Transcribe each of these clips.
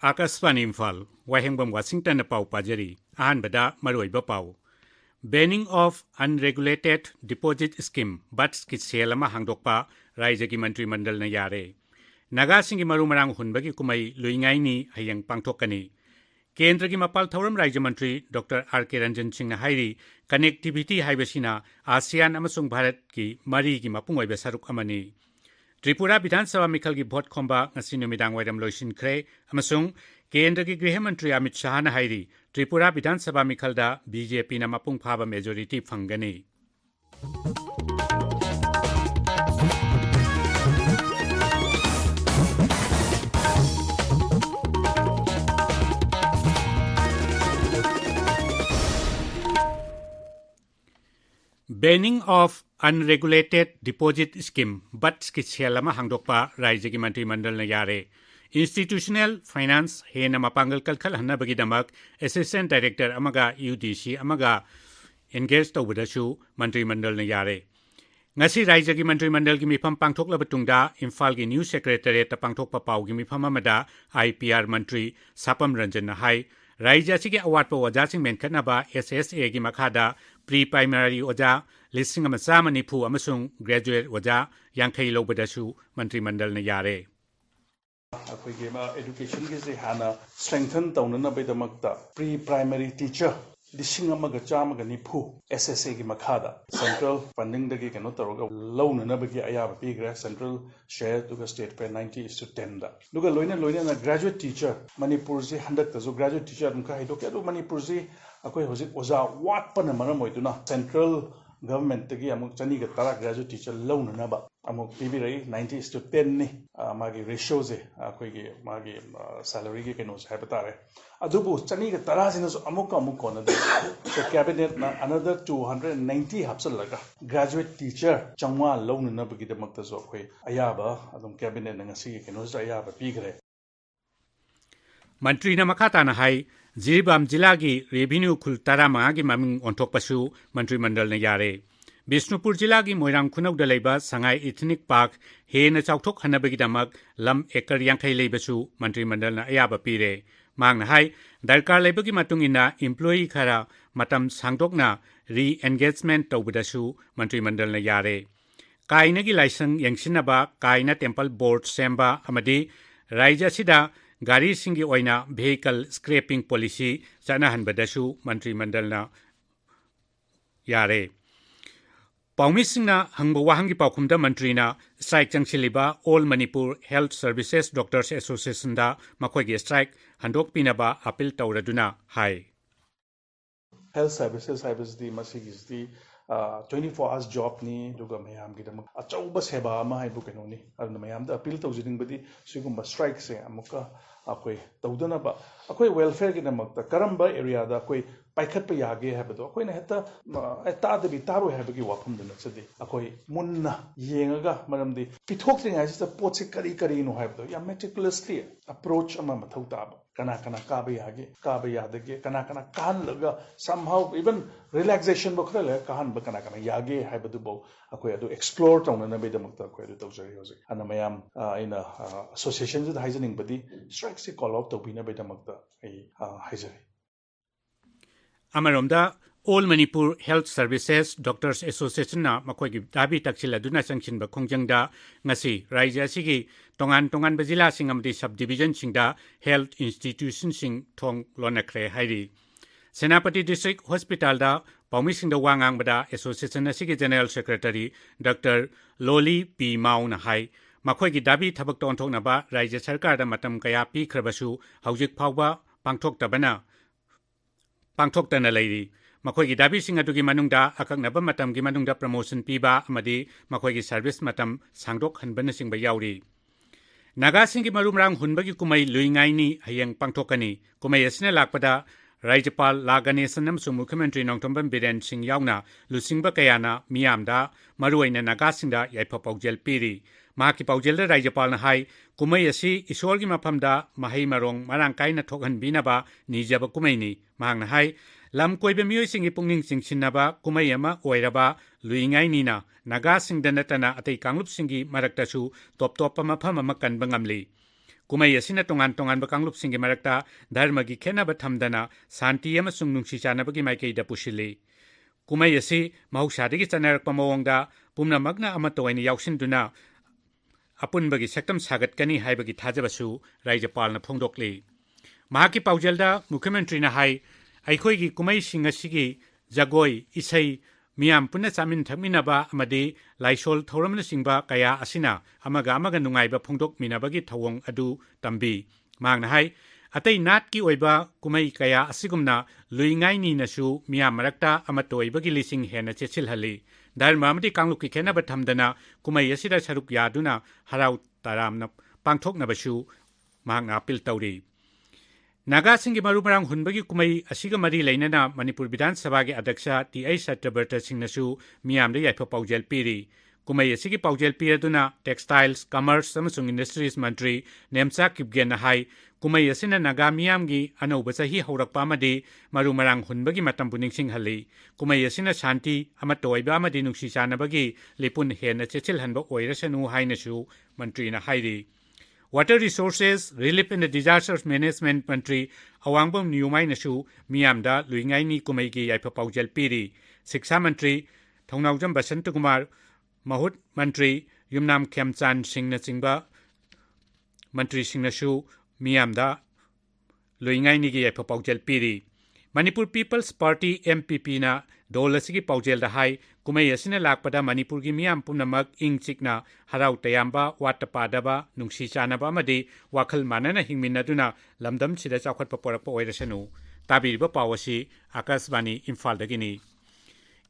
Akaswan Imphal, Wahengbam Washington Pau Pajari, Ahan Bada Maroi Bapau. Banning of unregulated deposit scheme, but Skitselama Hangdokpa, Raijaki Mantri Mandal Nayare. Nagasingi Marumarang Hunbaki Kumai, Luingaini, Hayang Pangtokani. Kendragi Mapal Thoram Rajamantri, Dr. R.K. Ranjan Singh Hairi, Connectivity Haibasina, ASEAN Amasung Bharat ki Mari ki Mapungwai Besaruk Amani. Tripura Bidhan Sabha Mikhalgi Bhot Khomba Ngasino Midang Waidam Loishin Kre, Amasung, Kendragi Grihemantri Amit Shahana Hairi, Tripura Bidhan Sabha Mikhalda, BJP na Mapung Phaba Majority Phangani. Banning of unregulated deposit scheme, but Skitselama Hangdokpa, Raijaki Mantri Mandal Nayare. Institutional Finance, Hena Mapangal Kalkal Hanabagidamak, Assistant Director Amaga UDC Amaga, engaged to Budashu, Mantri Mandal Nayare. Ngasi Raijaki Mantri Mandal Gimipam Pangtok Labatunda, Imphal gi News Secretariat Pangtok Papau Gimipam Amada, IPR Mantri, Sapam Ranjan Nahai, Raijasiki Awatpo Wajasing Menkanaba, SSA Gimakada, Pre-Primary Oja, Listing Amasama Nipu Amasung, Graduate Oja, Yankei Lobadashu, Mantri Mandal Nayare. Education is a strengthen down pre-primary teacher. Listing Amagachamaga Nipu, SSA Makada, Central funding the Gig and Notaroga, loan and Nabaki Ayaba Pigra, Central share to the state pay 90:10. Look at Loina, a graduate teacher, Manipuri 100 as a graduate teacher, and Kahidoka, Manipuri, was a what Panamaramoituna, Central government, the Amukani Tara graduate teacher loan and Naba. Amok PB 90:10 magi ratios magi salary can was habitare. Adubu Chaniga Tarazinos Amuka so cabinet another 290 hapsalaga. Graduate teacher Changwa loan na bagi the Maktazo Ayaba, Adum cabinet and a sea can was Ayaba Pigre. Mantri Namakata Nahai, Zibam Jilagi, Revenue Kultara Magi Maming on Tokpasu, Mantri Mandal Nayare. Bishnupur Jilagi Moirang Kunok de Leba, Sangai Ethnic Park, He na Chautok Hanabagidamak, Lam Ekar Yankai Lebasu, Mantri Mandalna Ayaba Pire. Mang Hai, Darkar Lebagi Matungina, Employee Kara, Matam Sangdokna, Re-engagement Taubudasu, Mantri Mandalna Yare. Kainagi Laisang Yangsinaba, Kaina Temple Board Semba, Amadi, Raija Sida, Gari Singi Oina, Vehicle Scraping Policy, Sanahan Badasu, Mantri Mandalna Yare. Paumisingna Hangbawahangi Paukumda Mantrina, Strike Changsiliba, All Manipur Health Services Doctors Association da, Makoigi Strike, Handok Pinaba, Apil Tauraduna, Hai. Health Services, I was the Masigis, the 24 hours job ni, Duga Mayam Gidam, a Chauba Seba, my book and only, and the Mayam, the appeal to Zidingbadi, Sugumba strikes, Amuka, Akwe, Taudanaba, Akwe welfare Gidamak, the Karamba area, the Akwe. Paikat Payagi Habito, Queen Heta, Eta the Bitaro Habiki Wapum the next day. Akoi Munna, Yenga, Madam the Pitokling as the Potsikari Karino Habdo, ya meticulously approach a Mamatautab, Kanakana Kabayagi, Kabayadagi, Kanakana Kanlaga, somehow even relaxation Bokale, Kahan Bakanakana Yagi Habadubo, Akoya to explore town and a bit of Mukta, and Mayam in associations with Heisening Badi strikes a call out to Bina Betamukta, a Heiseri. Amaromda, All Manipur Health Services Doctors Association na Makoigi Dabi Taksila Duna Sanction Bakongjangda, Ngasi, Raija Sigi, Tongan Bazila Singamdi Subdivision Singda, Health Institution Sing Tong Lonakre Hairi. Senapati District Hospital da, Paumising the Wangang Bada Association Sigi General Secretary, Dr. Loli P. Maun Hai, Makoigi Dabi Tabakton Tonaba, Raija Sarkar da Matam Kaya P. Krabasu, Haujik Pauba, Pangtok Tabana. Pangtok Tana Lady, Makoigi Dabi Singatugi Manungda, Akaknaba Matam Gimanungda Promotion Piba, Amadi, Makoigi Service Matam, Sangdok Hanbanasing Bayauri. Nagasingi Marumrang Hunbagi Kumai Luingaini, Hayang Pangtokani, Kumay Asina Lakpada, Rajapal Laganesanam Sumukamentri Nongtomban Biren Sing Yauna, Lusingba Kayana, Miamda, Maruina Nagasinda, Yaipapogel Piri. Maki Paujel Rajapal Nahai, Kumay Asi, Isorgi Mapamda, Mahi Marong, Marangkai na Tokan Binaba, Nijaba Kumaini, Mahang Nahai, Lam Koiba Musing Ipunging Sing Sinaba, Kumayama, Oiraba, Luingai Nina, Nagasing Danatana, Ate Kanglup Singi, Maraktasu, Top Mapama Makan Bangamli. kumai asina tongan bakanglup singi marakta dharmagi khenaba thamdana santi amasung nungsi chanabagi maikeida pushili kumai asi mahausadagi chanarakpa mawongda pumnamakna amatoina yausinduna apunbagi saktam sagatkani haibagi thajabasu raijapalna phongdokli mahaki paujelda mukhyamantri na hai aikhoigi kumai singasigi jagoi isai miyam punna chamin thakminaba amadi laisol thoramna singba kaya asina amaga nungaiba phongdok minabagi thawong adu tambi mangna hai atai nat ki oiba kumai kaya asigumna luingai ni nasu miyam marakta amatoibagi lising hena chechil hali dharma amadi kangluki khenaba thamdana kumai asida saruk yaduna harau taramna pangthoknabasu mangna apil tawri Naga Singi Marumarang Hunbagi Kumai Asiga Mari Lainana Manipur Bidhan Sabagi Adaksha T.A. Satraberta Singnasu Miam de Yaipa Paujel Piri. Kumai Asigi Paujel Piraduna Textiles, Commerce, Samsung Industries Mantri, Nemsa Kibgen Hai, Kumai Asina Naga Miamgi, Ano Basahi Horak Pamadi, Marumarang Hunbagi Matampuning Singhali, Kumai Asina Shanti, Amatoi Bamadi Nuksi Sanabagi, Lipun Hen Chechil Hanbo Oirasanu Hainasu, Mantri na Hairi. Water Resources, Relief and Disaster Management Mantri, Wahengbam Nyumai Nasu, Miamda, Luingai Ni Kumaigi Yaipa Paujel Piri, Siksa Mantri, Thongnaujam Basantakumar, Mahut Mantri, Yumnam Kemchan Singh Singba, Mantri Singnasu, Miamda, Luingai Ni Yaipa Paujel Piri. Manipur People's Party MPP na Dolasigi Paujel da Hai, Kumai Asina Lakpada Manipur gi Miam Punamak Ing Chikna, Harau Tayamba, Watapadaba, Nungsi Chanaba Madi, Wakal Manana Hingminaduna, Lamdam Sida Chakwat Paporapa Oirasanu, Tabiriba Pawasi, Akasvani, Imphal Dagini.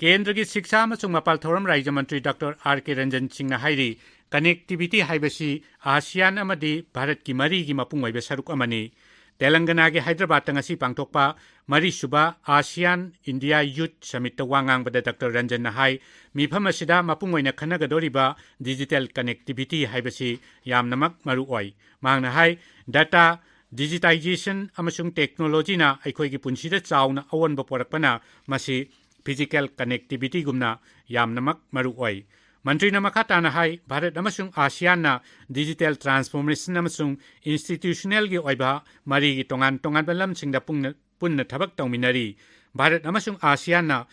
Kendragi Siksa Masung Mapal Thoram Raja Mantri Dr. R.K. Ranjan Singh Hairi, Connectivity Haibasi, ASEAN Amadi, Bharat Ki Mari Gi Mapung Saruk Amani, Telangana ge Hyderabad ngasi pangtokpa Mari Suba ASEAN India Youth Summit wangang bada Dr. Ranjan Nahai mifam asida mapungoina khanagadoriba digital connectivity haibasi yamnamak maru oi mangna hai data digitization amasung technology na aikoi gi punsida chauna awon ba porakpana masi physical connectivity gumna yamnamak maru oi Mantri na makata na hai Bharat amasung ASEAN na digital transformation amasung institutional gi oiba mari gi tongan balam singda punna thabak tawminari Bharat amasung ASEAN na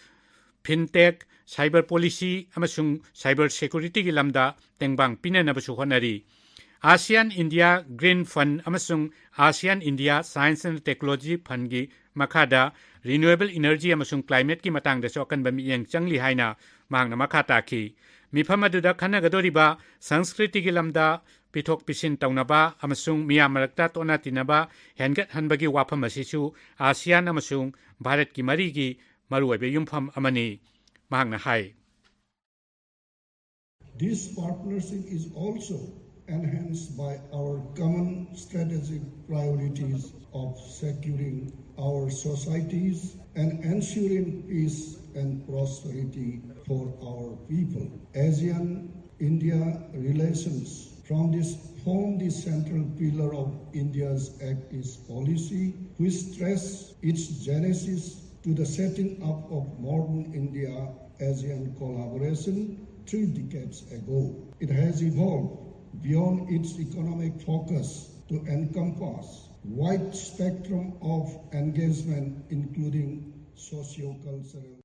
fintech cyber policy amasung cyber security gi lamda tengbang pinanabasu honari ASEAN India Green Fund amasung ASEAN India Science and Technology Fund gi makada renewable energy amasung climate ki matang da sokan ba miyang changli haina mangna makata ki Mifamaduda Kanagadoriba, Sanskriti Gilamda, Pitok Pisin Taunaba, Amasung Miyamarakta Tona Tinaba, Hengat Hanbagi Wapam Asisu, ASEAN Amasung, Bharat Ki Marigi, Maruabe Yumpham Amani, Mahangna Hai. This partnership is also enhanced by our common strategic priorities of securing our societies and ensuring peace and prosperity for our people. ASEAN-India relations form the central pillar of India's Act East policy, which stress its genesis to the setting up of modern India-ASEAN collaboration 3 decades ago. It has evolved beyond its economic focus to encompass wide spectrum of engagement, including socio-cultural.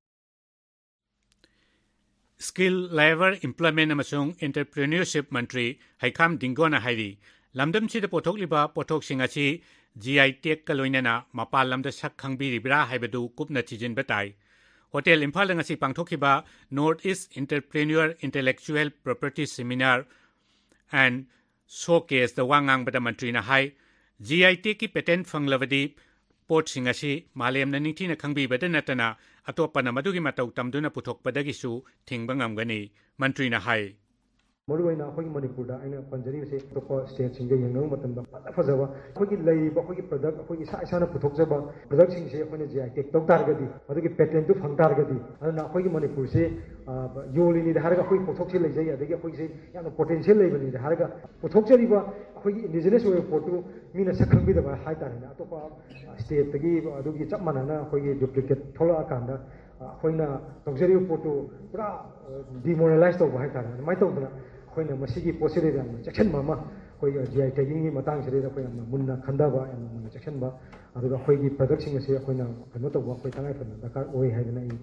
Skill Labor Employment amasung Entrepreneurship Mantri Haikam Dingona Hairi Lamdam Sida Potok Liba Potok Singachi GI Tech Kaloinana Mapal Lamda Sak Khangbi Ribra Haibadu Kupna Chijin Batai Hotel Imphal ngasi pangthokiba Northeast Entrepreneur Intellectual Property Seminar and Showcase the Wangang Bada Mantri na Hai GI Tech ki patent Fanglavadi Port Singasi Malem na Ningtina Khangbi Bada Natana Atopana Madugi Matau Tamduna Putok Badagisu Tingbangam Gani Mantri na Hai Moruina Hoki Manipur, I know Panjari, states in the young Fazava, Hoki Lay, Hoki product, Hoki Sana Putokzaba, production say when take Targadi, Hoki patent to Fang Targadi, and now Hoki Manipur say, you only need Harga Hoki Potoxi, they get Hoki potential level in the Harga, Potoxi River, Hoki indigenous way of Porto, mean a second bit of a high time, Atopa state to give Adugi Chapmanana, Hoki duplicate Tola Kanda, Hoina Toxeri Porto, demoralized over high time, my talk. When a Masigi Posiri, Jackson Mama, ꯑꯩꯈꯣꯏ GI taggingꯒꯤ ꯃꯇꯥꯡꯁꯤꯗꯩꯗ ꯑꯩꯈꯣꯏ ꯌꯥꯝꯅ ꯃꯨꯟꯅ ꯈꯟꯊꯕ ꯌꯥꯝꯅ ꯃꯨꯟꯅ ꯆꯦꯛꯁꯤꯟꯕ ꯑꯗꯨꯒ ꯑꯩꯈꯣꯏꯒꯤ ꯄ꯭ꯔꯗꯛꯁꯤꯡ ꯑꯁꯤ ꯑꯩꯈꯣꯏꯅ ꯀꯩꯅꯣ ꯇꯧꯕ ꯑꯩꯈꯣꯏ ꯇꯉꯥꯏꯐꯗꯅ ꯗꯔꯀꯥꯔ ꯑꯣꯏ ꯍꯥꯏꯗꯅ ꯑꯩ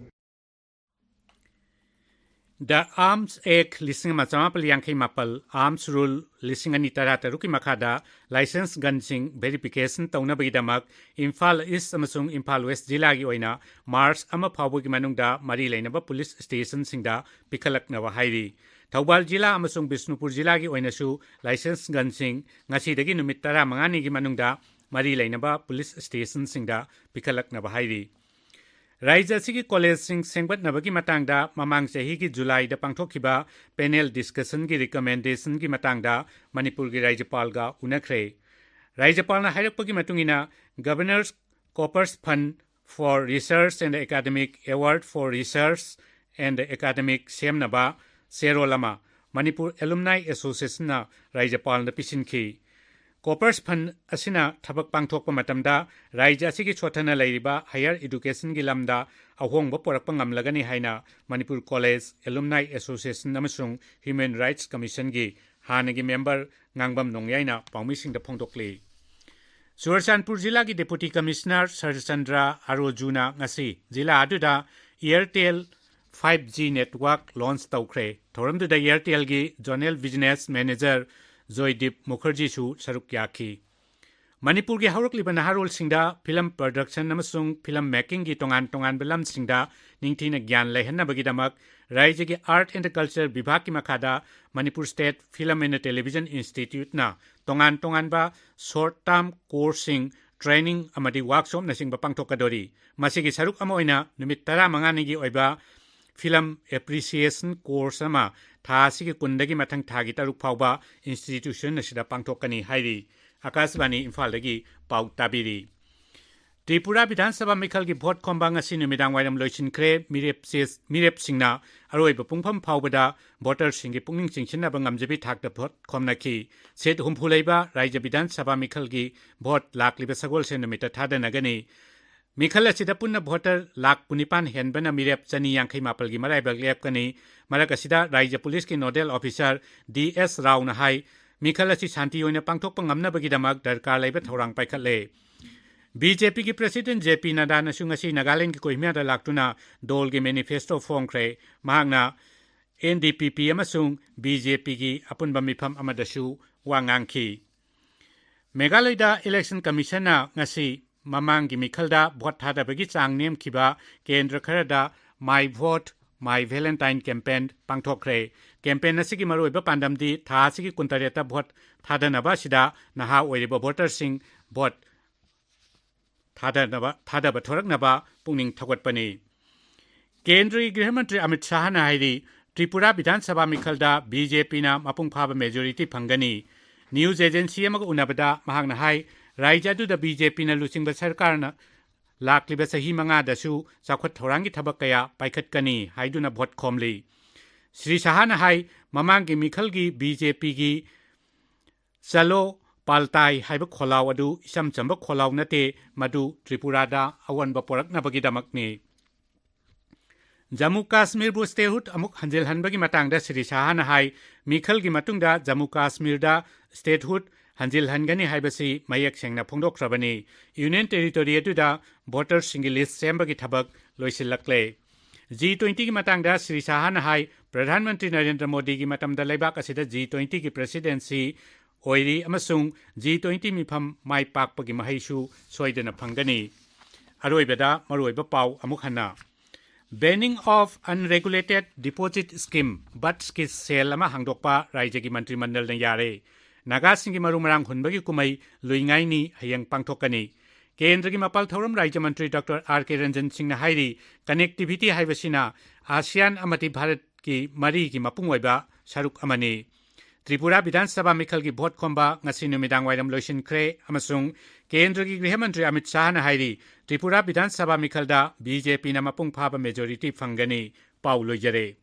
The Arms Act 1954 Arms Rule 2013 makada license gunsing verification taunabagidamak Imphal East amasung Imphal West jila gi oina March ama phawbugi manungda mari leinaba police station singda pikhalaknawa hairi Thawbal jila amasung Bisnupur jila gi oina su license gunsing ngasi dagi numit 15 ni gi manungda mari leinaba police station singda pikhalaknawa hairi Raija sigi college sing sengbat nabagi matangda mamang chahi ki July da pangthokhiba panel discussion ki recommendation ki matangda Manipur gi Raijapal ga unakhre Raijapal na hairakpagi matungina Governor's Corpus Fund for Research and Academic Award for Research and Academic semnaba serolama Manipur Alumni Association na Raijapal na pisinki Corpus Fund asina thabak pangthokpa matamda Raija asigi chothana leiriba higher education gi lamda ahongba porakpa ngamlagani haina Manipur College Alumni Association amasung Human Rights Commission gi hanagi member Wahengbam nongyaina paumi-singda phongdokli Surachandpur jila gi Deputy Commissioner Sarchandra Arojuna ngasi jila aduda Airtel 5G network launch tawkhre thoramduda Airtel gi Zonal Business Manager Joydip Mukherjee su saruk yaki Manipur gi haurakliba naharol singda film production amasung film making gi tongan belam singda ningthina gyan lehanna bagidamak Raija gi Art and Culture Vibhag ki makhada Manipur State Film and Television Institute na tongan ba short term coursing training amadi workshop na singba pangthokadori masigi saruk ama oina numit 15 ni gi oiba film appreciation course ama tha asigi kundagi mathang thagi taruk phawba institution asida pangthokani hairi Akashvani Imphal dagi pau tabiri Tripura Vidhan Sabha Mikhal gi vote khombang asi numidang wairam loisinkhre mirep singna aroiba pungpham phawbada voter singi pungning chingchinna bangamjabi thakda vote khomnaki set humphulaiba Raija Vidhan Sabha Mikhal gi vote lakliba sagol se numita thadanagani Mikhal asida punna voter lak punipan henbana mirep chani yankhai mapal gi maraibak lepkani marakasida Raija Police ki Nodal Officer DS Rao na hai Mikhal asi shanti oina pangthokpa ngamnabagidamak darkar laiba thorang paikhatle BJP ki President JP Nadda na sungasi Nagaland ki Kohima da laktuna dol gi manifesto phongkhre mahangna NDPP amasung BJP ki apunba mifam amadasu wangangki Meghalaya da Election Commission na ngasi mamang gi Mikhalda vote thadabagi chang nem khiba kendra kharada My Vote My Valentine campaign pangthokre campaign asigi maroiba pandamdi tha asigi kuntareta vote thadanaba sida naha oiriba voter sing vote thadaba thoraknaba pungning thagotpani Kendri Griha Mantri Amit Shah na hairi Tripura Vidhan Sabha Mikhalda BJP na mapung phaba majority phangani News Agency amaga unabada mahangna hai Raija du da BJP na lusingba sarkar na lakliba sahi manga dasu chakhot thorangi thabak kaya paikhatkani haiduna vote khomli Sri Shahana hai mamang gi Mikhal gi BJP gi Salo Paltai haiba kholaw adu isam chamba kholaw nate madu Tripura da awanba poraknabagi damakni Jammu Kashmir bu statehood amuk hanjel hanbagi matangda Sri Shahana hai Mikhal gi matungda Jammu Kashmir da statehood hanjil hangani haibasi mayak sengna phongdokrabani Union Territory atuda voters single list sembagi thabak loisilakle G20 ki matangda Sri Shahana hai Pradhan Mantri Narendra Modi gi matamda laibak asida G20 ki presidency oiri amasung G20 mifam mai pakpagi mahaisu soidana phangani aroibada maroiba pau amuk hana Banning of unregulated deposit scheme but skis sale ama hangdokpa Raija gi Mantri Mandal na yare Naga singi marumarang hunbagi kumai luingai ni hayang pangthokani Kendra gi mapal thoram Raija Mantri Dr. R.K. Ranjan Singh na hairi connectivity haibasina ASEAN amati Bharat ki mari gi mapungwaiba saruk amani Tripura Vidhan Sabha Mikhal gi vote khomba ngasi numidang wairam loisinkhre amasung Kendra gi Griha Mantri Amit Shah na hairi Tripura Vidhan Sabha Mikhal da BJP na mapung phaba majority phangani pau loijare